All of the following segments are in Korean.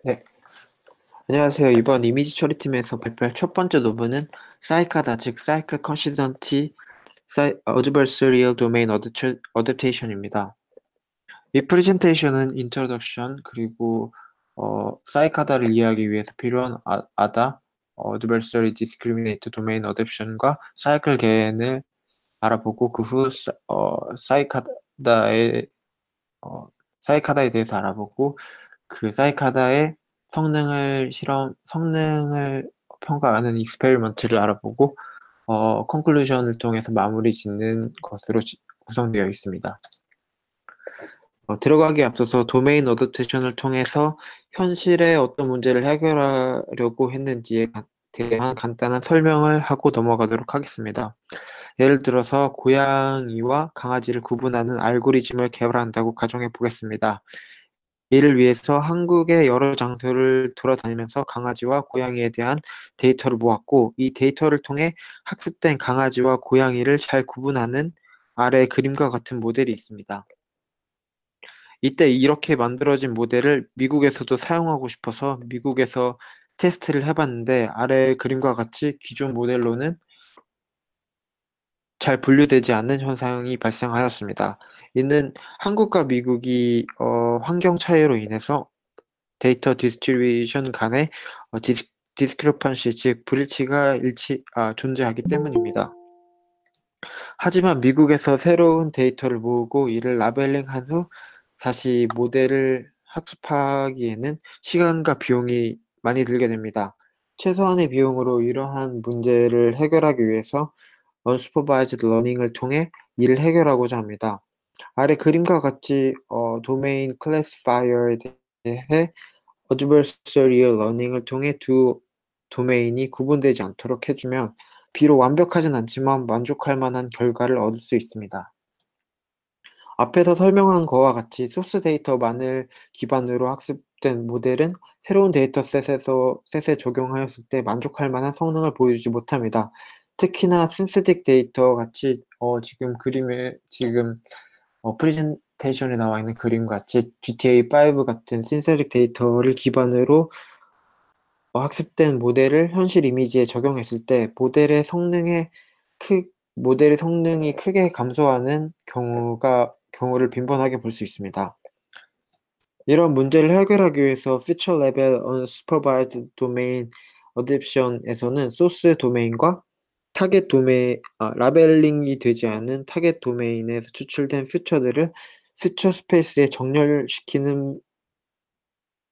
네, 안녕하세요. 이번 이미지 처리팀에서 발표할 첫 번째 논문은 사이카다, 즉 Cycle Consistency Adversarial Domain Adaptation입니다. 이 프레젠테이션은 인트로덕션 그리고 사이카다를 이해하기 위해서 필요한 아다, Adversary Discriminate Domain Adaptation과 사이클 개인을 알아보고 그 후 사이카다의 어, 사이카다에 대해서 알아보고 그 사이카다의 성능을 평가하는 익스페리먼트를 알아보고 컨클루전을 통해서 마무리 짓는 것으로 구성되어 있습니다. 들어가기에 앞서서 도메인 어댑테이션을 통해서 현실에 어떤 문제를 해결하려고 했는지에 대한 간단한 설명을 하고 넘어가도록 하겠습니다. 예를 들어서 고양이와 강아지를 구분하는 알고리즘을 개발한다고 가정해 보겠습니다. 이를 위해서 한국의 여러 장소를 돌아다니면서 강아지와 고양이에 대한 데이터를 모았고, 이 데이터를 통해 학습된 강아지와 고양이를 잘 구분하는 아래 그림과 같은 모델이 있습니다. 이때 이렇게 만들어진 모델을 미국에서도 사용하고 싶어서 미국에서 테스트를 해봤는데 아래 그림과 같이 기존 모델로는 잘 분류되지 않는 현상이 발생하였습니다. 이는 한국과 미국이 환경 차이로 인해서 데이터 디스트리뷰션 간의 디스크리펀시, 즉 불일치가 존재하기 때문입니다. 하지만 미국에서 새로운 데이터를 모으고 이를 라벨링한 후 다시 모델을 학습하기에는 시간과 비용이 많이 들게 됩니다. 최소한의 비용으로 이러한 문제를 해결하기 위해서 unsupervised learning을 통해 이를 해결하고자 합니다. 아래 그림과 같이 도메인 클래시파이어에 대해 adversarial learning을 통해 두 도메인이 구분되지 않도록 해주면 비록 완벽하진 않지만 만족할 만한 결과를 얻을 수 있습니다. 앞에서 설명한 것과 같이 소스 데이터만을 기반으로 학습된 모델은 새로운 셋에 적용하였을 때 만족할 만한 성능을 보여주지 못합니다. 특히나 신스틱 데이터 같이 프레젠테이션에 나와 있는 그림 같이 GTA5 같은 신세틱 데이터를 기반으로 학습된 모델을 현실 이미지에 적용했을 때 크, 모델의 성능이 크게 감소하는 경우를 빈번하게 볼 수 있습니다. 이런 문제를 해결하기 위해서 Feature Level Unsupervised Domain Adaption에서는 소스 도메인과 라벨링이 되지 않은 타겟 도메인에서 추출된 퓨처들을 퓨처 스페이스에 정렬시키는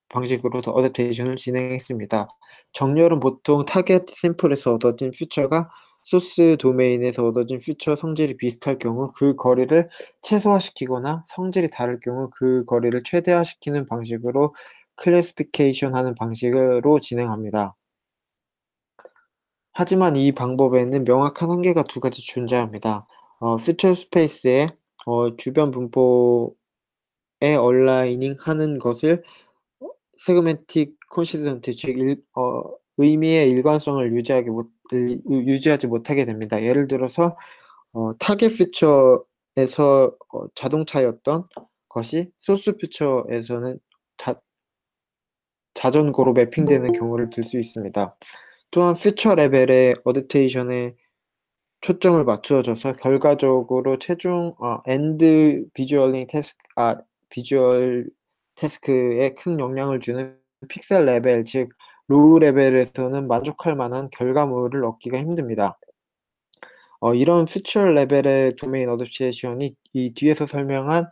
방식으로 어댑테이션을 진행했습니다. 정렬은 보통 타겟 샘플에서 얻어진 퓨처가 소스 도메인에서 얻어진 퓨처 성질이 비슷할 경우 그 거리를 최소화시키거나 성질이 다를 경우 그 거리를 최대화시키는 방식으로 클래시피케이션 하는 방식으로 진행합니다. 하지만 이 방법에는 명확한 한계가 두 가지 존재합니다. 퓨처 스페이스의 주변 분포에 얼라이닝 하는 것을 세그멘틱 콘시스턴트, 즉 의미의 일관성을 유지하지 못하게 됩니다. 예를 들어서 타겟 퓨처에서 자동차였던 것이 소스 퓨처에서는 자전거로 매핑되는 경우를 들 수 있습니다. 또한 퓨처 레벨의 어댑테이션에 초점을 맞추어져서 결과적으로 최종 엔드 비주얼 태스크에 큰 영향을 주는 픽셀 레벨, 즉 로우 레벨에서는 만족할 만한 결과물을 얻기가 힘듭니다. 이런 퓨처 레벨의 도메인 어댑테이션이 이 뒤에서 설명한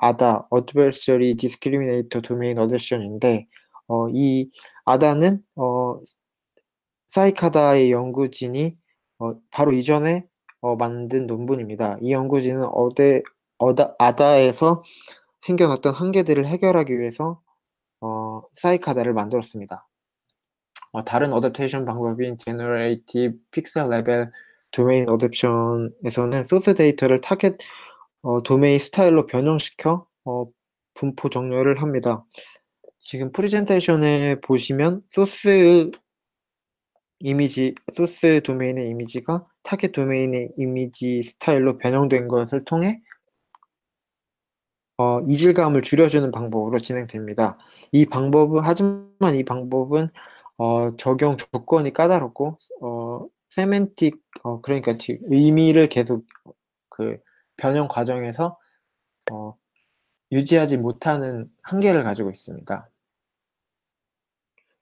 ADA, Adversary Discriminator Domain Adaptation인데 이 ADA는 사이카다의 연구진이 바로 이전에 만든 논문입니다. 이 연구진은 아다에서 생겨났던 한계들을 해결하기 위해서 사이카다를 만들었습니다. 다른 어댑테이션 방법인 Generative Pixel Level Domain Adaptation에서는 소스 데이터를 타겟 도메인 스타일로 변형시켜 분포 정렬을 합니다. 지금 프레젠테이션에 보시면 소스 도메인의 이미지가 타겟 도메인의 이미지 스타일로 변형된 것을 통해 이질감을 줄여주는 방법으로 진행됩니다. 하지만 이 방법은 적용 조건이 까다롭고 세멘틱 그러니까 의미를 계속 그 변형 과정에서 어, 유지하지 못하는 한계를 가지고 있습니다.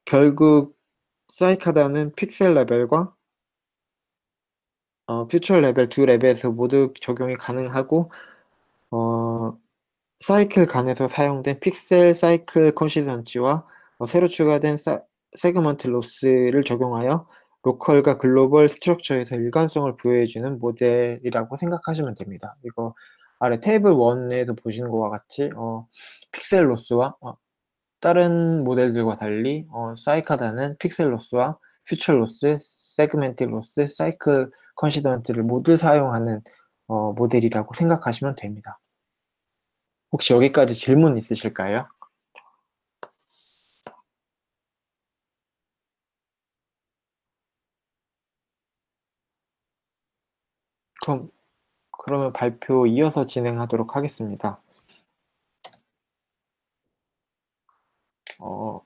결국 사이카다는 픽셀 레벨과 퓨처 레벨 두 레벨에서 모두 적용이 가능하고 어, 사이클 간에서 사용된 픽셀 사이클 컨시스턴치와 새로 추가된 세그먼트 로스를 적용하여 로컬과 글로벌 스트럭처에서 일관성을 부여해주는 모델이라고 생각하시면 됩니다. 이거 아래 테이블 1에서 보시는 것과 같이 픽셀 로스와 다른 모델들과 달리 사이카다는 픽셀 로스와 퓨처 로스, 세그멘트 로스, 사이클 컨시스턴트를 모두 사용하는 모델이라고 생각하시면 됩니다. 혹시 여기까지 질문 있으실까요? 그럼, 그러면 발표 이어서 진행하도록 하겠습니다. 어,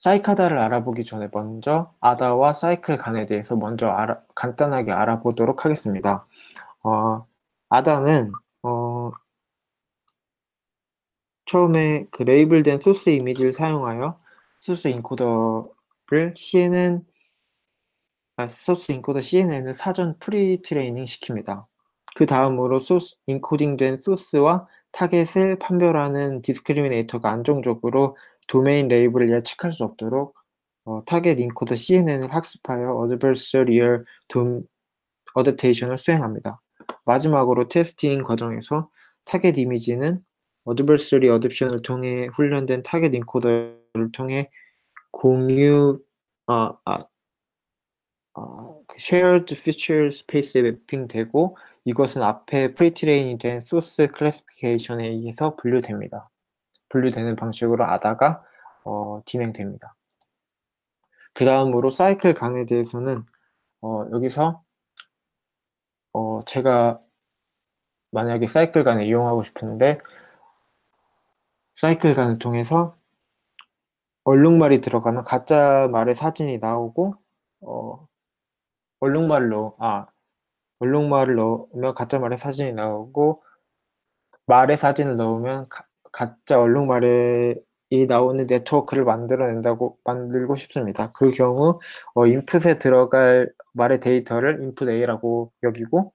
사이카다를 알아보기 전에 먼저 아다와 사이클 간에 대해서 먼저 간단하게 알아보도록 하겠습니다. 아다는 처음에 그 레이블된 소스 이미지를 사용하여 소스 인코더를 소스 인코더 CNN을 사전 프리 트레이닝 시킵니다. 그 다음으로 인코딩된 소스와 타겟을 판별하는 디스크리미네이터가 안정적으로 도메인 레이블을 예측할 수 없도록 타겟 인코더 CNN을 학습하여 어드버서리얼 어댑테이션을 수행합니다. 마지막으로 테스팅 과정에서 타겟 이미지는 어드버서리 어댑션을 통해 훈련된 타겟 인코더를 통해 공유 shared feature space에 매핑되고 이것은 앞에 프리트레이닝 된 소스 클래시피케이션에 의해서 분류됩니다. 분류되는 방식으로 아다가 진행됩니다. 그 다음으로 사이클 간에 대해서는 여기서 제가 만약에 사이클 간을 이용하고 싶은데 사이클 간을 통해서 얼룩말이 들어가면 가짜 말의 사진이 나오고 얼룩말을 넣으면 가짜 말의 사진이 나오고 말의 사진을 넣으면 가짜 얼룩말이 나오는 네트워크를 만들고 싶습니다. 그 경우 인풋에 들어갈 말의 데이터를 인풋 A라고 여기고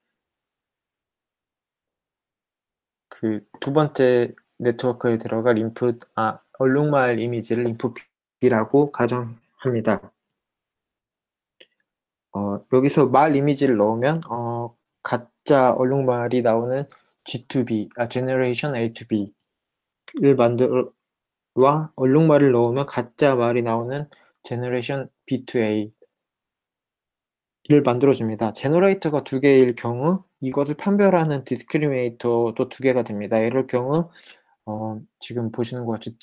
그 두 번째 네트워크에 들어갈 얼룩말 이미지를 인풋 B라고 가정합니다. 여기서 말 이미지를 넣으면 가짜 얼룩말이 나오는 G2B, Generation A to B를 와 얼룩말을 넣으면 가짜 말이 나오는 Generation B to A를 만들어줍니다. 제너레이터가 두 개일 경우 이것을 판별하는 디스크리미네이터도 두 개가 됩니다. 이럴 경우 지금 보시는 것 같이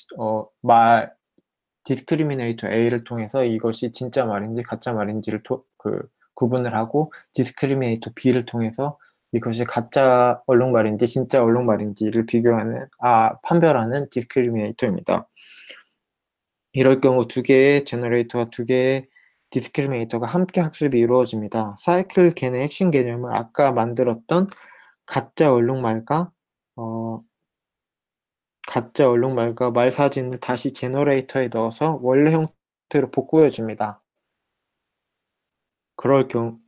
디스크리미네이터 A를 통해서 이것이 진짜 말인지 가짜 말인지를 구분을 하고 디스크리미네이터 B를 통해서 이것이 가짜 얼룩말인지 진짜 얼룩말인지를 판별하는 디스크리미네이터입니다. 이럴 경우 두 개의 제너레이터와 두 개의 디스크리미네이터가 함께 학습이 이루어집니다. 사이클 겐의 핵심 개념은 아까 만들었던 가짜 얼룩말과 말 사진을 다시 제너레이터에 넣어서 원래 형태로 복구해 줍니다. 그럴 경우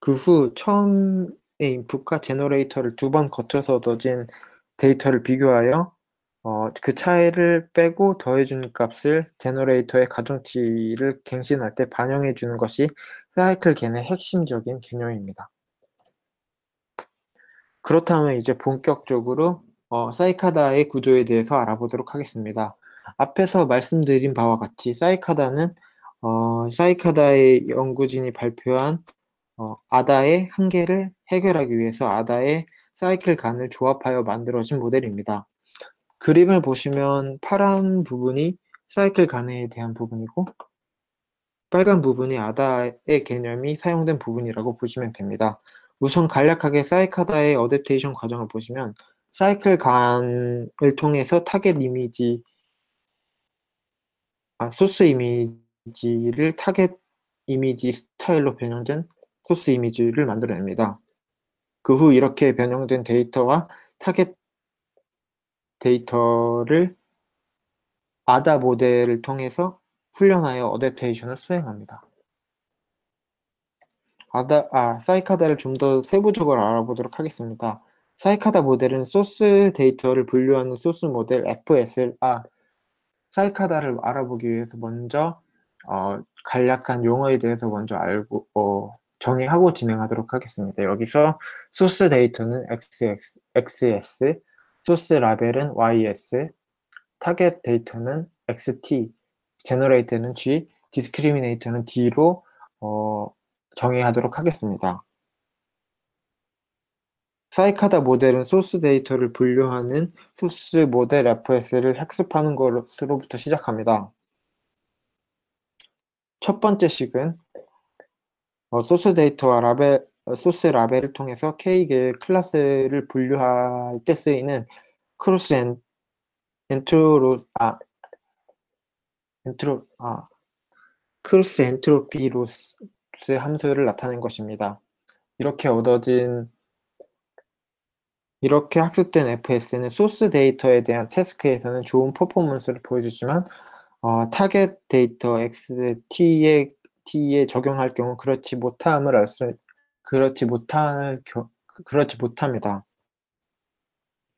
그 후 처음의 인풋과 제너레이터를 두 번 거쳐서 얻어진 데이터를 비교하여 그 차이를 빼고 더해준 값을 제너레이터의 가중치를 갱신할 때 반영해 주는 것이 사이클 겐의 핵심적인 개념입니다. 그렇다면 이제 본격적으로 사이카다의 구조에 대해서 알아보도록 하겠습니다. 앞에서 말씀드린 바와 같이 사이카다는 사이카다의 연구진이 발표한 아다의 한계를 해결하기 위해서 아다의 사이클 간을 조합하여 만들어진 모델입니다. 그림을 보시면 파란 부분이 사이클 간에 대한 부분이고 빨간 부분이 아다의 개념이 사용된 부분이라고 보시면 됩니다. 우선 간략하게 사이카다의 어댑테이션 과정을 보시면 사이클 간을 통해서 타겟 이미지, 소스 이미지를 타겟 이미지 스타일로 변형된 소스 이미지를 만들어냅니다. 그 후 이렇게 변형된 데이터와 타겟 데이터를 아다 모델을 통해서 훈련하여 어댑테이션을 수행합니다. 사이카다를 좀 더 세부적으로 알아보도록 하겠습니다. 사이카다 모델은 소스 데이터를 분류하는 소스 모델 사이카다를 알아보기 위해서 먼저 간략한 용어에 대해서 먼저 알고 정의하고 진행하도록 하겠습니다. 여기서 소스 데이터는 XS, 소스 라벨은 YS, 타겟 데이터는 XT, 제너레이터는 G, 디스크리미네이터는 D로 정의하도록 하겠습니다. 사이카다 모델은 소스 데이터를 분류하는 소스 모델 FS를 학습하는 것으로부터 시작합니다. 첫 번째 식은 소스 데이터와 소스 라벨을 통해서 K개의 클래스를 분류할 때 쓰이는 크로스 엔트로피 로스 함수를 나타낸 것입니다. 이렇게 학습된 FS는 소스 데이터에 대한 태스크에서는 좋은 퍼포먼스를 보여주지만 타겟 데이터 XT에 적용할 경우 그렇지 못합니다.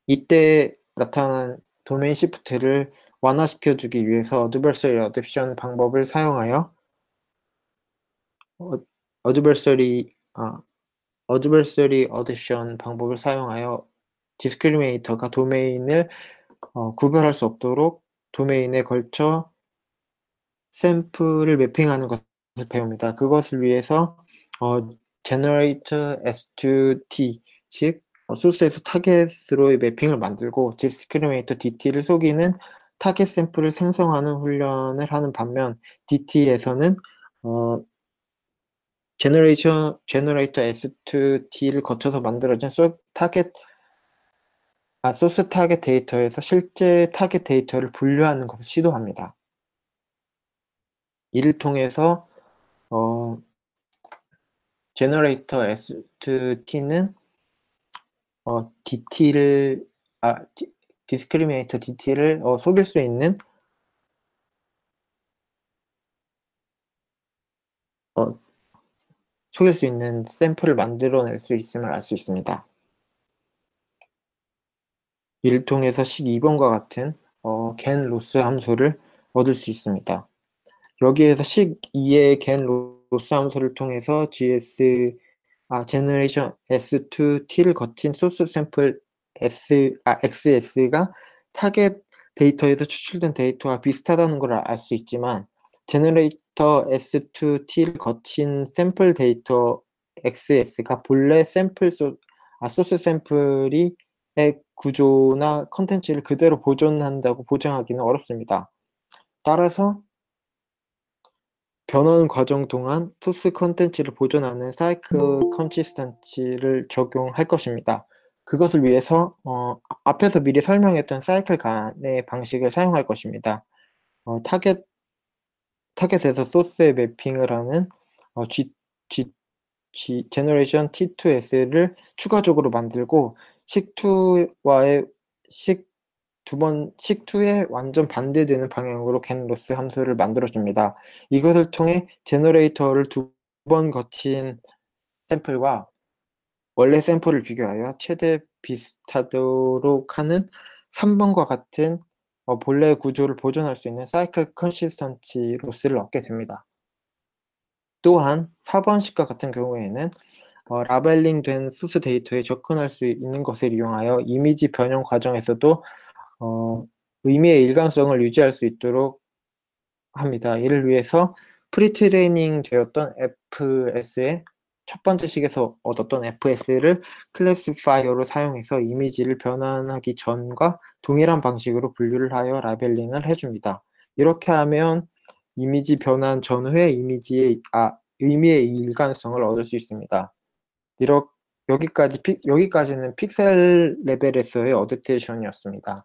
이때 나타난 도메인 시프트를 완화시켜주기 위해서 어드버서리 어댑션 방법을 사용하여 디스크리미네이터가 도메인을 구별할 수 없도록 도메인에 걸쳐 샘플을 매핑하는 것을 배웁니다. 그것을 위해서 generator S2T, 즉 소스에서 타겟으로의 매핑을 만들고 디스크리미네이터 DT를 속이는 타겟 샘플을 생성하는 훈련을 하는 반면 DT에서는 제너레이터 S2T를 거쳐서 만들어진 소스 타겟 데이터에서 실제 타겟 데이터를 분류하는 것을 시도합니다. 이를 통해서 제너레이터 S2T는 디스크리미네이터 DT를 속일 수 있는 샘플을 만들어낼 수 있음을 알 수 있습니다. 이를 통해서 식 2번과 같은 gen 로스 함수를 얻을 수 있습니다. 여기에서 식 2의 gen 로스 함수를 통해서 제너레이션 S2T를 거친 소스 샘플 XS가 타겟 데이터에서 추출된 데이터와 비슷하다는 걸 알 수 있지만 제너레이터 S2T를 거친 샘플 데이터 XS가 본래 소스 샘플의 구조나 컨텐츠를 그대로 보존한다고 보장하기는 어렵습니다. 따라서 변환 과정 동안 소스 컨텐츠를 보존하는 사이클 컨시스턴치를 적용할 것입니다. 그것을 위해서 앞에서 미리 설명했던 사이클 간의 방식을 사용할 것입니다. 타겟에서 소스에 매핑을 하는 제너레이션 T2S를 추가적으로 만들고 식2에 완전 반대되는 방향으로 겐로스 함수를 만들어줍니다. 이것을 통해 제너레이터를 2번 거친 샘플과 원래 샘플을 비교하여 최대 비슷하도록 하는 3번과 같은 본래 구조를 보존할 수 있는 사이클 컨시스턴치 로스를 얻게 됩니다. 또한 4번식과 같은 경우에는 라벨링 된 소스 데이터에 접근할 수 있는 것을 이용하여 이미지 변형 과정에서도 의미의 일관성을 유지할 수 있도록 합니다. 이를 위해서 프리트레이닝 되었던 FS의 첫 번째 식에서 얻었던 FS를 클래시파이어로 사용해서 이미지를 변환하기 전과 동일한 방식으로 분류를 하여 라벨링을 해줍니다. 이렇게 하면 이미지 변환 전후에 의미의 일관성을 얻을 수 있습니다. 여기까지는 픽셀 레벨에서의 어댑테이션이었습니다.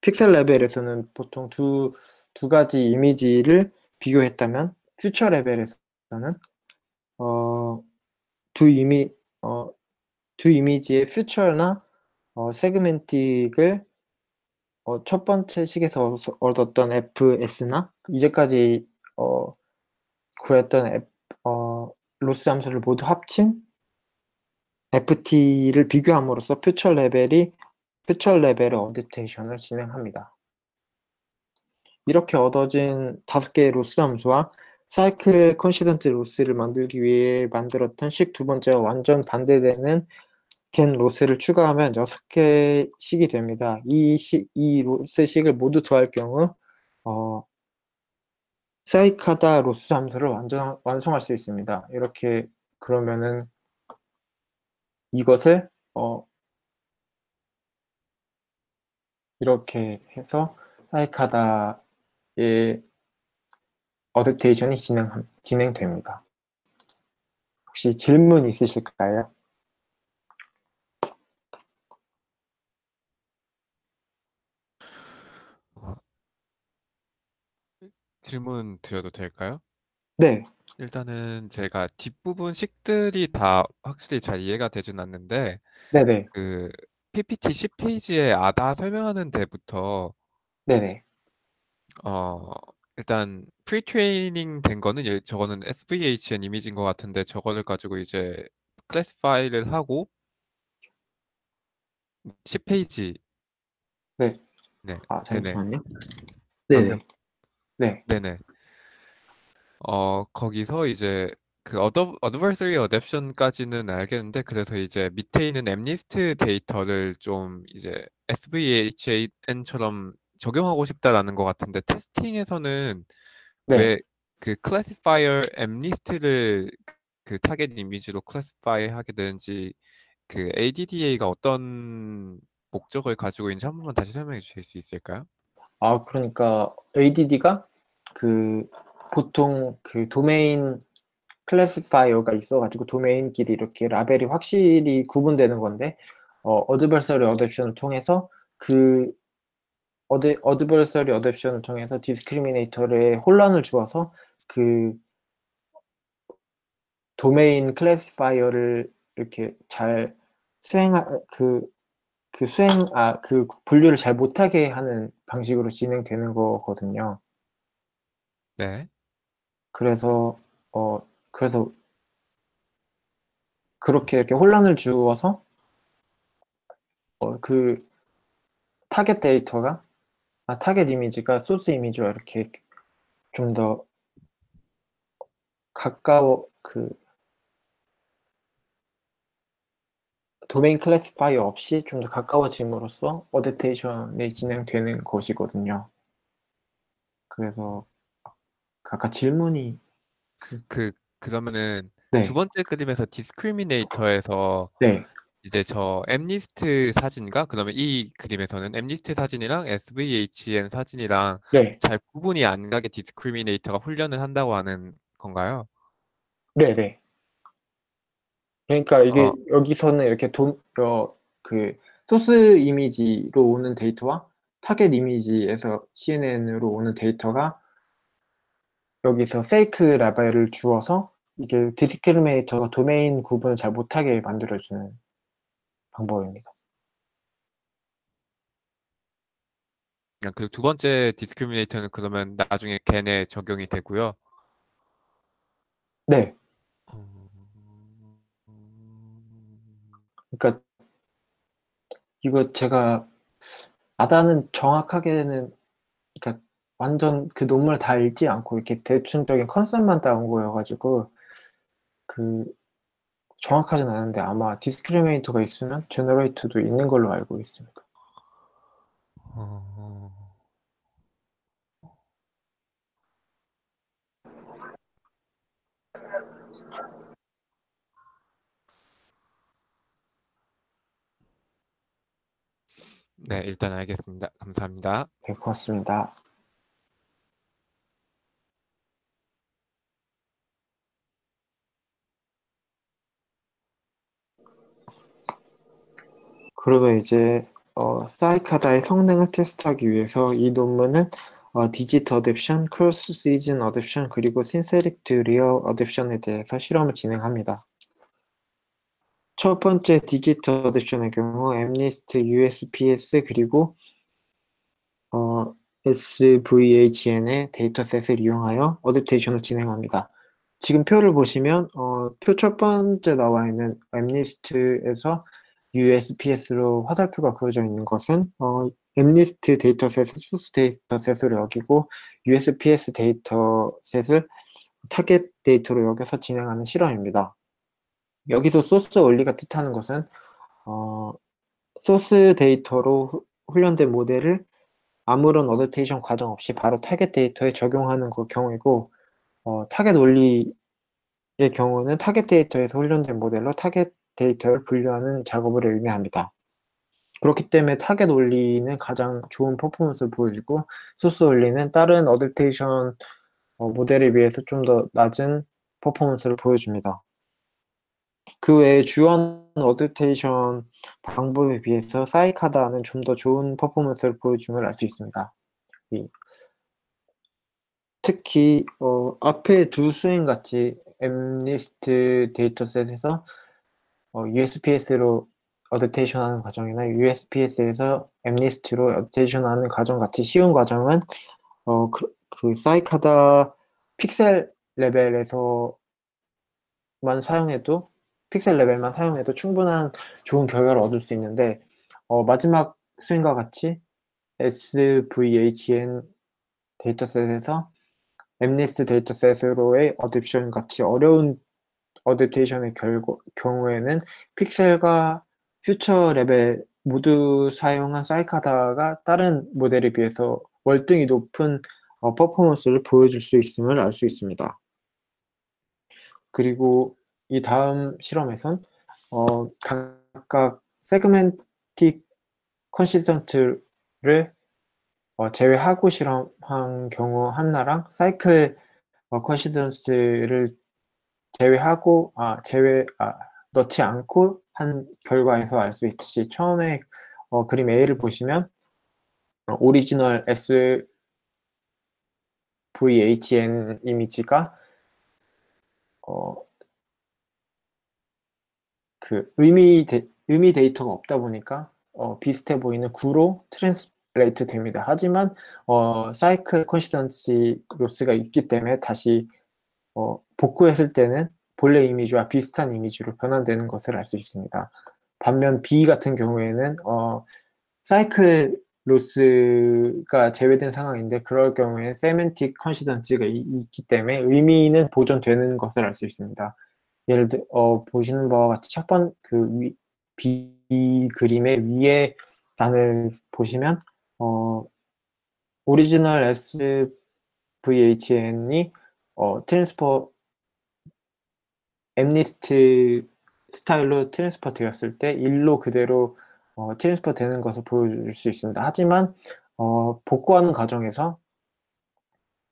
픽셀 레벨에서는 보통 두 가지 이미지를 비교했다면, 퓨처 레벨에서는 두 이미지의 퓨처나 세그멘틱을 첫 번째 식에서 얻었던 fs나 이제까지 구했던 로스 함수를 모두 합친 ft를 비교함으로써 퓨처 레벨의 어댑테이션을 진행합니다. 이렇게 얻어진 5개의 로스 함수와 사이클 컨시던트 로스를 만들기 위해 만들었던 식 두 번째와 완전 반대되는 겐 로스를 추가하면 6개의 식이 됩니다. 이 로스 식을 모두 더할 경우 사이카다 로스 함수를 완성할 수 있습니다. 이렇게 그러면은 이것을 이렇게 해서 사이카다의 어댑테이션이 진행됩니다. 혹시 질문 있으실까요? 질문 드려도 될까요? 네, 일단은 제가 뒷부분 식들이 다 확실히 잘 이해가 되진 않는데 네네, 그 PPT 10페이지에 아다 설명하는 데부터 네네. 어 일단 프리트레이닝 된 거는 저거는 SVHN 이미지인 것 같은데 저거를 가지고 이제 클래시파이를 하고 10페이지 네. 네 네네 잠시만요. 방금 네네. 네, 네네 거기서 이제 그 어드버서리 어댑션까지는 알겠는데 그래서 이제 밑에 있는 엠리스트 데이터를 좀 이제 SVHN처럼 적용하고 싶다라는 것 같은데 테스팅에서는 네. 왜 그 클래시파이어 엠리스트를 그 타겟 이미지로 클래시파이 하게 되는지 그 ADDA가 어떤 목적을 가지고 있는지 한 번만 다시 설명해 주실 수 있을까요? 그러니까 ADD가 보통 도메인 클래시파이어가 있어가지고 도메인끼리 이렇게 라벨이 확실히 구분되는 건데, 어드버서리 어댑션을 통해서 어드버서리 어댑션을 통해서 디스크리미네이터에 혼란을 주어서 그 도메인 클래시파이어를 이렇게 잘 수행하 그 분류를 잘 못하게 하는 방식으로 진행되는 거거든요. 네. 그래서 어 그래서 그렇게 이렇게 혼란을 주어서 그 타겟 데이터가 타겟 이미지가 소스 이미지와 이렇게 좀 더 가까워 도메인 클래시파이어 없이 좀 더 가까워짐으로써 어댑테이션이 진행되는 것이거든요. 그래서 아까 질문이 그러면은 두 네, 번째 그림에서 디스크리미네이터에서 네, 이제 저 엠리스트 사진과 그러면 이 그림에서는 엠리스트 사진이랑 SVHN 사진이랑 네, 잘 구분이 안 가게 디스크리미네이터가 훈련을 한다고 하는 건가요? 네, 네. 그러니까 이게 어, 여기서는 이렇게 그 소스 이미지로 오는 데이터와 타겟 이미지에서 CNN으로 오는 데이터가 여기서 페이크 라벨을 주어서 이게 디스크리미네이터가 도메인 구분을 잘 못하게 만들어주는 방법입니다. 그리고 두 번째 디스크리미네이터는 그러면 나중에 걔네 적용이 되고요. 네. 그러니까 이거 제가 아다는 정확하게는 그러니까 완전 그 논문을 다 읽지 않고 이렇게 대충적인 컨셉만 따온 거여가지고 그 정확하진 않은데 아마 디스크리미네이터가 있으면 제너레이터도 있는 걸로 알고 있습니다. 어, 네, 일단 알겠습니다. 감사합니다. 네, 고맙습니다. 그러면 이제 사이카다의 성능을 테스트하기 위해서 이 논문은 디지트 어댑션, 크로스 시즌 어댑션, 그리고 신세틱 투 리얼 어댑션에 대해서 실험을 진행합니다. 첫 번째 디지트 어댑션의 경우 엠니스트, USPS, 그리고 SVHN의 데이터셋을 이용하여 어댑테이션을 진행합니다. 지금 표를 보시면 표 첫 번째 나와 있는 엠니스트에서 USPS로 화살표가 그어져 있는 것은 엠니스트 데이터셋을 소스 데이터셋으로 여기고 USPS 데이터셋을 타겟 데이터로 여겨서 진행하는 실험입니다. 여기서 소스 원리가 뜻하는 것은 소스 데이터로 훈련된 모델을 아무런 어댑테이션 과정 없이 바로 타겟 데이터에 적용하는 경우이고 타겟 원리의 경우는 타겟 데이터에서 훈련된 모델로 타겟 데이터를 분류하는 작업을 의미합니다. 그렇기 때문에 타겟 원리는 가장 좋은 퍼포먼스를 보여주고 소스 원리는 다른 어댑테이션 모델에 비해서 좀 더 낮은 퍼포먼스를 보여줍니다. 그 외에 주요 어댑테이션 방법에 비해서 사이카다는 좀 더 좋은 퍼포먼스를 보여줌을 알 수 있습니다. 특히 앞에 두 스윙 같이 엠니스트 데이터셋에서 USPS로 어댑테이션 하는 과정이나 USPS에서 엠니스트로 어댑테이션 하는 과정 같이 쉬운 과정은 그 사이카다 픽셀 레벨에서만 사용해도 픽셀 레벨만 사용해도 충분한 좋은 결과를 얻을 수 있는데 마지막 스윙과 같이 SVHN 데이터셋에서 엠니스트 데이터셋으로의 어댑션 같이 어려운 어댑테이션의 경우에는 픽셀과 퓨처 레벨 모두 사용한 사이카다가 다른 모델에 비해서 월등히 높은 퍼포먼스를 보여줄 수 있음을 알 수 있습니다. 그리고 이 다음 실험에선 각각 세그멘틱 컨시스턴트를 제외하고 실험한 경우 하나랑 사이클 컨시스턴스를 넣지 않고 한 결과에서 알 수 있듯이 처음에 그림 A를 보시면 오리지널 SVHN 이미지가 그 의미 데이터가 없다 보니까 비슷해 보이는 구로 트랜스레이트 됩니다. 하지만 사이클 컨시스턴시 로스가 있기 때문에 다시 복구했을 때는 본래 이미지와 비슷한 이미지로 변환되는 것을 알 수 있습니다. 반면 B 같은 경우에는 사이클 로스가 제외된 상황인데 그럴 경우에 세멘틱 컨시스턴시가 있기 때문에 의미는 보존되는 것을 알 수 있습니다. 예를 들어 보시는 바와 같이 B 그림의 위에 단을 보시면 오리지널 SVHN이 트랜스퍼 엠니스트 스타일로 트랜스퍼 되었을 때 1로 그대로 트랜스퍼 되는 것을 보여줄 수 있습니다. 하지만 복구하는 과정에서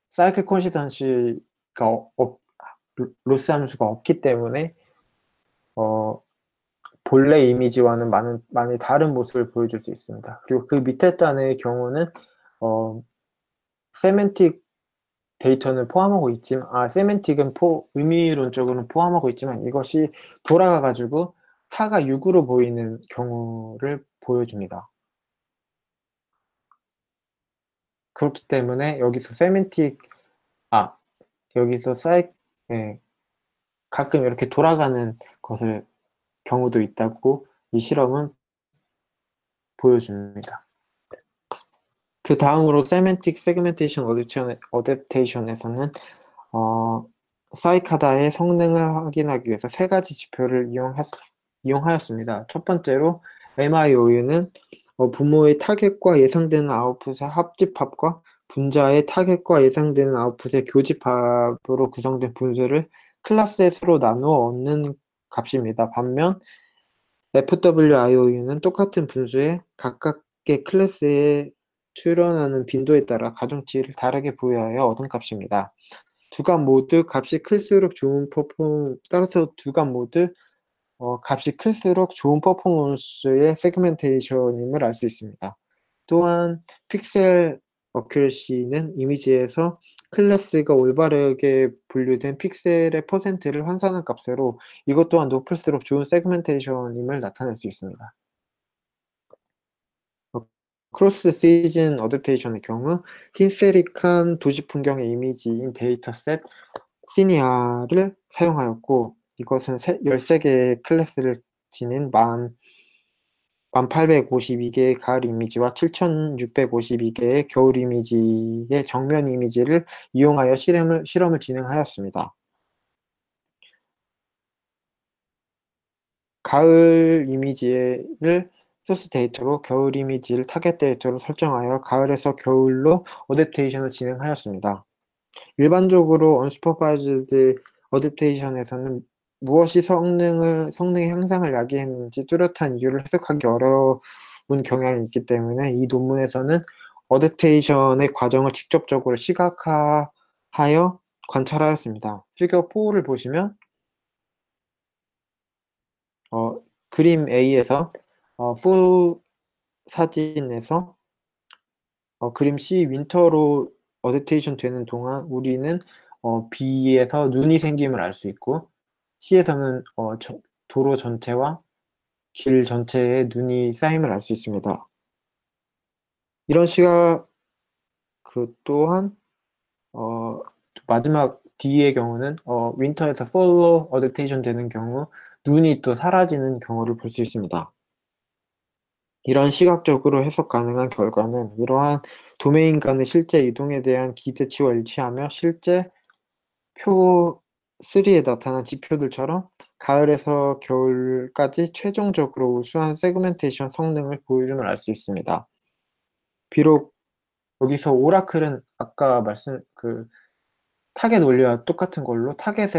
사이클 컨시스턴시가 로스 함수가 없기 때문에 본래 이미지와는 많이 다른 모습을 보여줄 수 있습니다. 그리고 그 밑에 단의 경우는 세멘틱 데이터는 포함하고 있지만 세멘틱은 의미론적으로는 포함하고 있지만 이것이 돌아가가지고 4가 6으로 보이는 경우를 보여줍니다. 그렇기 때문에 여기서 가끔 이렇게 돌아가는 경우도 있다고 이 실험은 보여줍니다. 그 다음으로 세멘틱 세그멘테이션 어댑테이션에서는 사이카다의 성능을 확인하기 위해서 세 가지 지표를 이용하였습니다. 첫 번째로 MIOU는 부모의 타겟과 예상되는 아웃풋의 합집합과 분자의 타겟과 예상되는 아웃풋의 교집합으로 구성된 분수를 클래스의 수로 나누어 얻는 값입니다. 반면 FWIOU는 똑같은 분수에 각각의 클래스에 출현하는 빈도에 따라 가중치를 다르게 부여하여 얻은 값입니다. 두 값 모두 값이 클수록 따라서 두 값 모두 값이 클수록 좋은 퍼포먼스의 세그멘테이션임을 알 수 있습니다. 또한 픽셀 어큐러시는 이미지에서 클래스가 올바르게 분류된 픽셀의 퍼센트를 환산한 값으로 이것 또한 높을수록 좋은 세그멘테이션임을 나타낼 수 있습니다. 크로스 시즌 어댑테이션의 경우 흰세릭한 도시 풍경의 이미지인 데이터셋 시니아를 사용하였고 이것은 13개의 클래스를 지닌 1852개의 가을 이미지와 7652개의 겨울 이미지의 정면 이미지를 이용하여 실험을 진행하였습니다. 가을 이미지를 소스 데이터로 겨울 이미지를 타겟 데이터로 설정하여 가을에서 겨울로 어댑테이션을 진행하였습니다. 일반적으로 언슈퍼바이즈드 어댑테이션에서는 무엇이 성능의 향상을 야기했는지 뚜렷한 이유를 해석하기 어려운 경향이 있기 때문에 이 논문에서는 어댑테이션의 과정을 직접적으로 시각화하여 관찰하였습니다. 피겨 4를 보시면 그림 A에서 풀 사진에서 그림 C 윈터로 어댑테이션 되는 동안 우리는 B에서 눈이 생김을 알 수 있고 C에서는 도로 전체와 길 전체에 눈이 쌓임을 알 수 있습니다. 이런 시각 또한 마지막 D의 경우는 윈터에서 폴로 어댑테이션 되는 경우 눈이 또 사라지는 경우를 볼 수 있습니다. 이런 시각적으로 해석 가능한 결과는 이러한 도메인 간의 실제 이동에 대한 기대치와 일치하며 실제 표 3에 나타난 지표들처럼 가을에서 겨울까지 최종적으로 우수한 세그멘테이션 성능을 보여줌을 알 수 있습니다. 비록 여기서 오라클은 아까 타겟 원리와 똑같은 걸로 타겟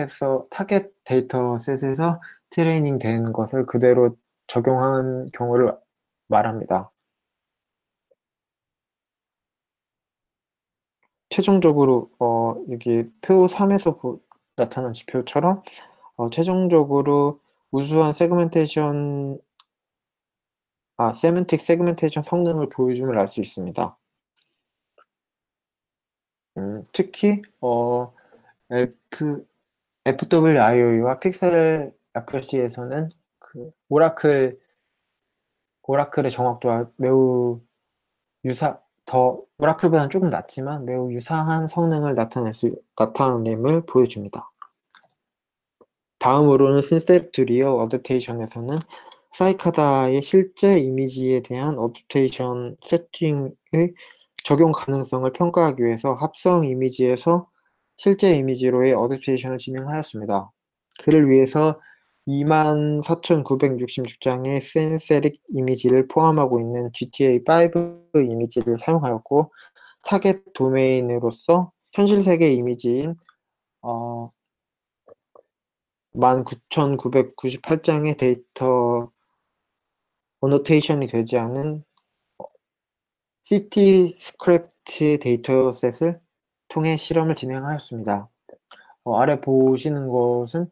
데이터셋에서 트레이닝 된 것을 그대로 적용한 경우를 말합니다. 최종적으로 여기 표 3에서 나타난 지표처럼 최종적으로 우수한 세멘틱 세그멘테이션 성능을 보여줌을 알 수 있습니다. 특히 FWIO와 픽셀 아큐러시에서는 오라클의 정확도와 오라클보다는 조금 낮지만 매우 유사한 성능을 나타냄을 보여줍니다. 다음으로는 신세트 리어 어댑테이션에서는 사이카다의 실제 이미지에 대한 어댑테이션 세팅의 적용 가능성을 평가하기 위해서 합성 이미지에서 실제 이미지로의 어댑테이션을 진행하였습니다. 그를 위해서 24,966장의 센세릭 이미지를 포함하고 있는 GTA5 이미지를 사용하였고 타겟 도메인으로서 현실 세계 이미지인 19,998장의 데이터 어노테이션이 되지 않은 시티 스크립트 데이터셋을 통해 실험을 진행하였습니다. 아래 보시는 것은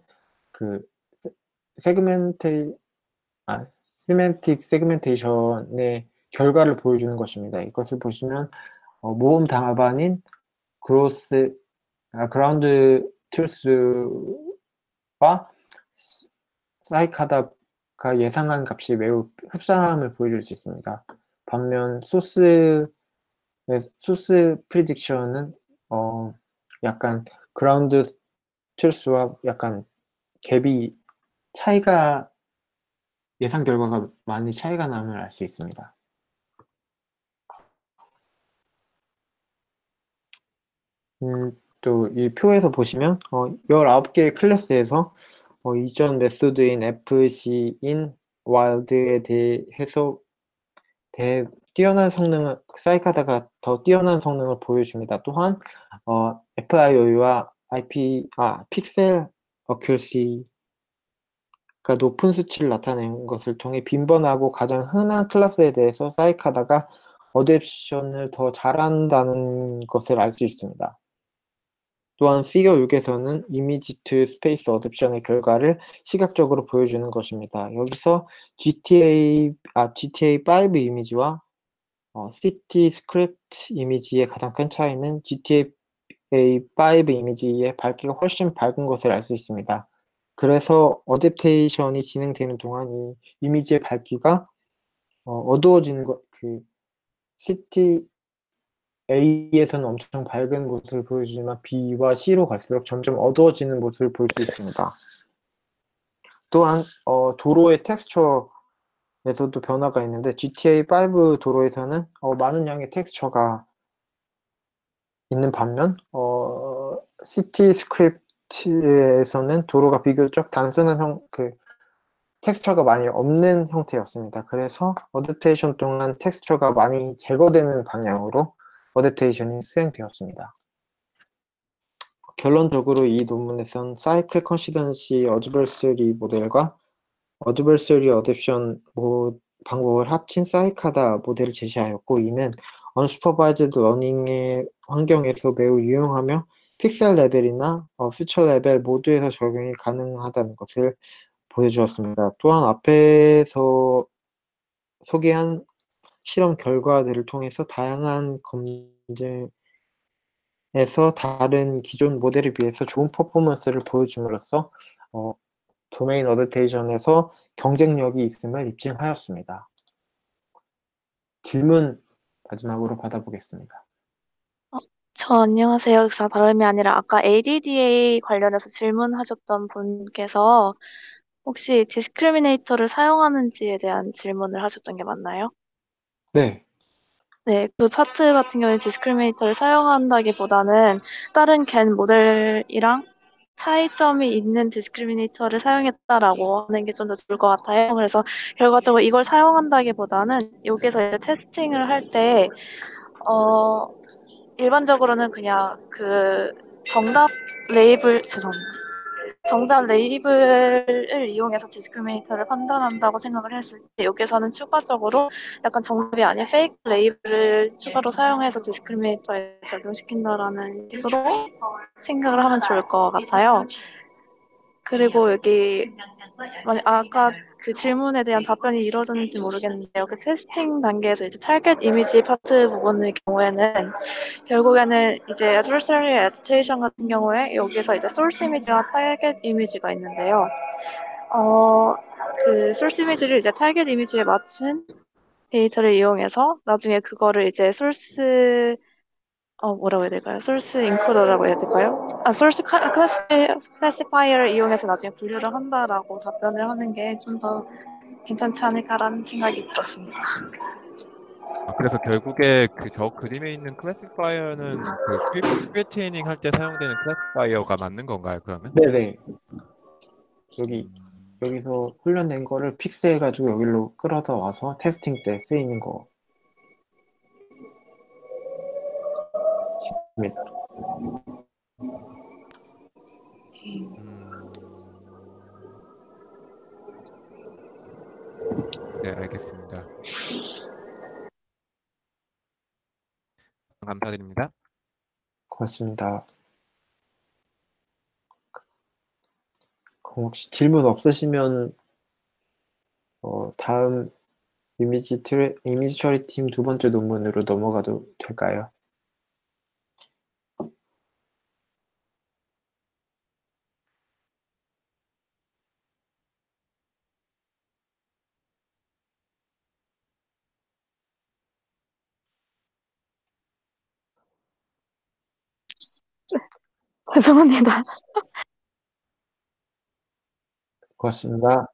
시멘틱 세그멘테이션의 결과를 보여주는 것입니다. 이것을 보시면 모험 답안인 그라운드 트루스와 사이카다가 예상한 값이 매우 흡사함을 보여줄 수 있습니다. 반면 소스 프리딕션은 약간 그라운드 트루스와 약간 갭이 예상 결과가 많이 차이가 남을 알 수 있습니다. 또 이 표에서 보시면 19개의 클래스에서 이전 메소드인 FC인 와일드에 대해서 뛰어난 성능을 사이카다가 더 뛰어난 성능을 보여줍니다. 또한 FIO와 픽셀 어큐러시가 높은 수치를 나타내는 것을 통해 빈번하고 가장 흔한 클래스에 대해서 사이카다가 어댑션을 더 잘한다는 것을 알 수 있습니다. 또한 피겨 6에서는 이미지 to 스페이스 어댑션의 결과를 시각적으로 보여주는 것입니다. 여기서 GTA5 이미지와 시티 스크립트 이미지의 가장 큰 차이는 GTA5 이미지의 밝기가 훨씬 밝은 것을 알 수 있습니다. 그래서 어댑테이션이 진행되는 동안 이 이미지의 밝기가 어두워지는 것, 시티 A에서는 엄청 밝은 모습을 보여주지만 B와 C로 갈수록 점점 어두워지는 모습을 볼 수 있습니다. 또한 도로의 텍스처에서도 변화가 있는데 GTA5 도로에서는 많은 양의 텍스처가 있는 반면 시티 스크립트에서는 도로가 비교적 단순한 텍스처가 많이 없는 형태였습니다. 그래서 어댑테이션 동안 텍스처가 많이 제거되는 방향으로 어댑테이션이 수행되었습니다. 결론적으로 이 논문에선 사이클 컨시던시 어드버서리 모델과 어드버서리 어댑션 방법을 합친 사이카다 모델을 제시하였고, 이는 언슈퍼바이즈드 러닝의 환경에서 매우 유용하며 픽셀 레벨이나 퓨처 레벨 모두에서 적용이 가능하다는 것을 보여주었습니다. 또한 앞에서 소개한 실험 결과들을 통해서 다양한 검증에서 다른 기존 모델에 비해서 좋은 퍼포먼스를 보여줌으로써 도메인 어댑테이션에서 경쟁력이 있음을 입증하였습니다. 질문 마지막으로 받아보겠습니다. 안녕하세요. 다름이 아니라 아까 ADDA 관련해서 질문하셨던 분께서 혹시 디스크리미네이터를 사용하는지에 대한 질문을 하셨던 게 맞나요? 네, 네, 그 파트 같은 경우에 디스크리미네이터를 사용한다기보다는 다른 겐 모델이랑 차이점이 있는 디스크리미네이터를 사용했다라고 하는 게 좀 더 좋을 것 같아요. 그래서 결과적으로 이걸 사용한다기보다는 여기서 이제 테스팅을 할 때, 일반적으로는 그냥 정답 정답 레이블을 이용해서 디스크리미네이터를 판단한다고 생각을 했을 때 여기서는 추가적으로 약간 정답이 아닌 페이크 레이블을 추가로 사용해서 디스크리미네이터에 적용시킨다라는 식으로 생각을 하면 좋을 것 같아요. 그리고 여기 아까 그 질문에 대한 답변이 이루어졌는지 모르겠는데요. 그 테스팅 단계에서 이제 타겟 이미지 파트 부분의 경우에는 결국에는 이제 adversary adaptation 같은 경우에 여기서 이제 source 이미지와 target 이미지가 있는데요. 그 source 이미지를 이제 target 이미지에 맞춘 데이터를 이용해서 나중에 그거를 이제 source 뭐라고 해야 될까요? source encoder라고 해야 될까요? source classifier를 이용해서 나중에 분류를 한다라고 답변을 하는 게 좀 더 괜찮지 않을까라는 생각이 들었습니다. 그래서 결국에 저 그림에 있는 클래시파이어는 프리트레이닝 할 때 사용되는 클래시파이어가 맞는 건가요, 그러면? 네네. 음, 여기서 훈련된 거를 픽스해가지고 여기로 끌어다 와서 테스팅 때 쓰이는 거입니다. 네, 알겠습니다. 감사드립니다. 고맙습니다. 그럼 혹시 질문 없으시면 다음 이미지 처리 팀 두 번째 논문으로 넘어가도 될까요? 죄송합니다. 고맙습니다.